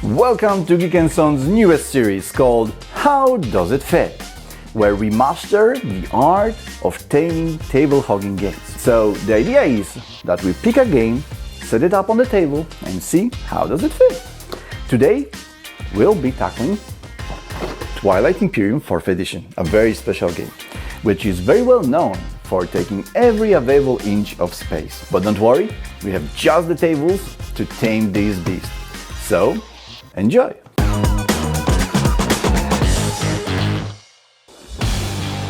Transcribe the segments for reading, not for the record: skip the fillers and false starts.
Welcome to Geeknson's newest series called How Does It Fit?, where we master the art of taming table-hogging games. So the idea is that we pick a game, set it up on the table and see how does it fit. Today we'll be tackling Twilight Imperium 4th edition, a very special game, which is very well known for taking every available inch of space. But don't worry, we have just the tables to tame this beast. So, enjoy!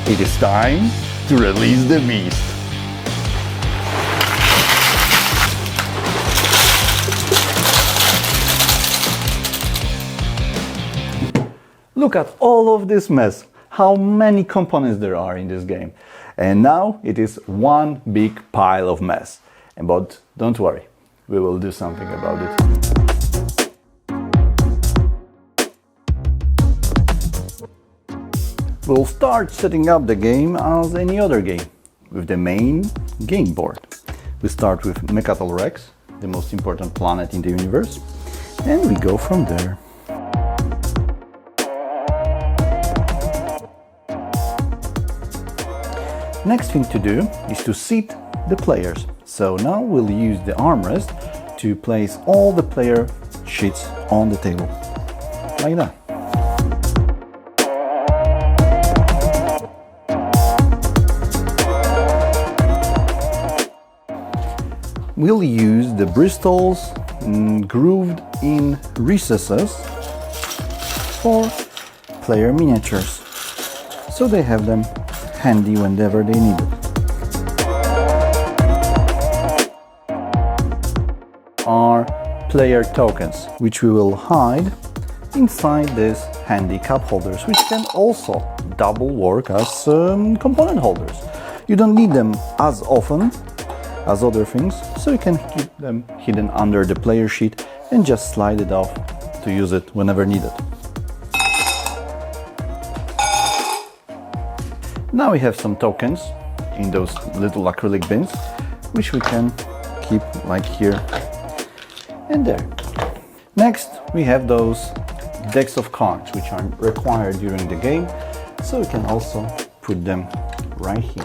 It is time to release the beast. Look at all of this mess, how many components there are in this game. And now it is one big pile of mess. But don't worry, we will do something about it. We'll start setting up the game as any other game, with the main game board. We start with Mechatol Rex, the most important planet in the universe, and we go from there. Next thing to do is to seat the players. So now we'll use the armrest to place all the player sheets on the table, like that. We'll use the bristles grooved in recesses for player miniatures, so they have them handy whenever they need it. Are player tokens, which we will hide inside these handy cup holders, which can also double work as component holders. You don't need them as often as other things, so you can keep them hidden under the player sheet and just slide it off to use it whenever needed. Now we have some tokens in those little acrylic bins, which we can keep like here and there. Next, we have those decks of cards, which are required during the game, so we can also put them right here.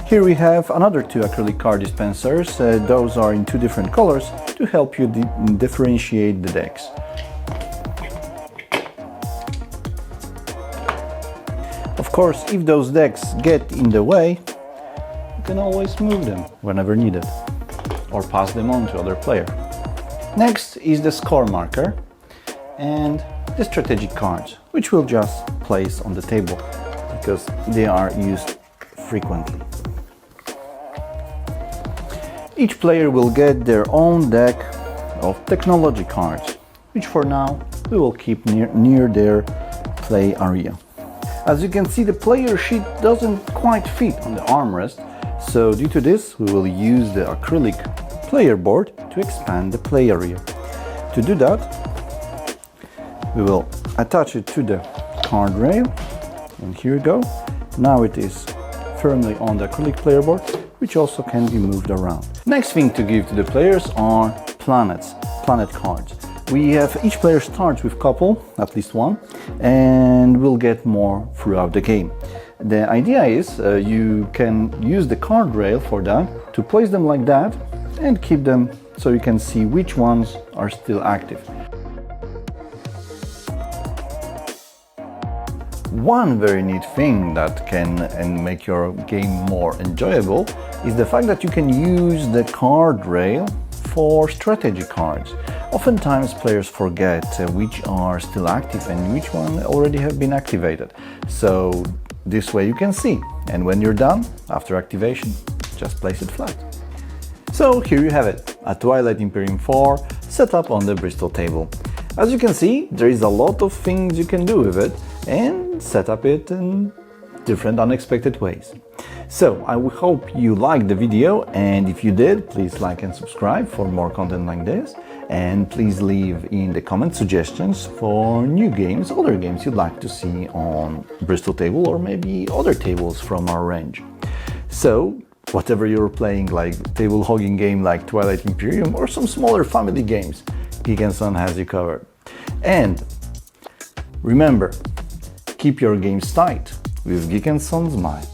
Here we have another two acrylic card dispensers. Those are in two different colors to help you differentiate the decks. Of course, if those decks get in the way, you can always move them whenever needed or pass them on to other player. Next is the score marker and the strategic cards, which we'll just place on the table because they are used frequently. Each player will get their own deck of technology cards, which for now we will keep near their play area. As you can see, the player sheet doesn't quite fit on the armrest, so due to this we will use the acrylic player board to expand the play area. To do that, we will attach it to the card rail, and here we go. Now it is firmly on the acrylic player board, which also can be moved around. Next thing to give to the players are planet cards. Each player starts with a couple, at least one, and we'll get more throughout the game. The idea is you can use the card rail for that, to place them like that and keep them so you can see which ones are still active. One very neat thing that can make your game more enjoyable is the fact that you can use the card rail for strategy cards. Oftentimes players forget which are still active and which one already have been activated. So this way you can see, and when you're done, after activation, just place it flat. So here you have it, a Twilight Imperium 4 set up on the Bristol table. As you can see, there is a lot of things you can do with it and set up it in different unexpected ways. So I hope you liked the video, and if you did, please like and subscribe for more content like this, and please leave in the comment suggestions for new games, other games you'd like to see on Bristol table or maybe other tables from our range. So whatever you're playing, like table-hogging game like Twilight Imperium or some smaller family games, Geeknson has you covered. And remember, keep your games tight with Geeknson's mind.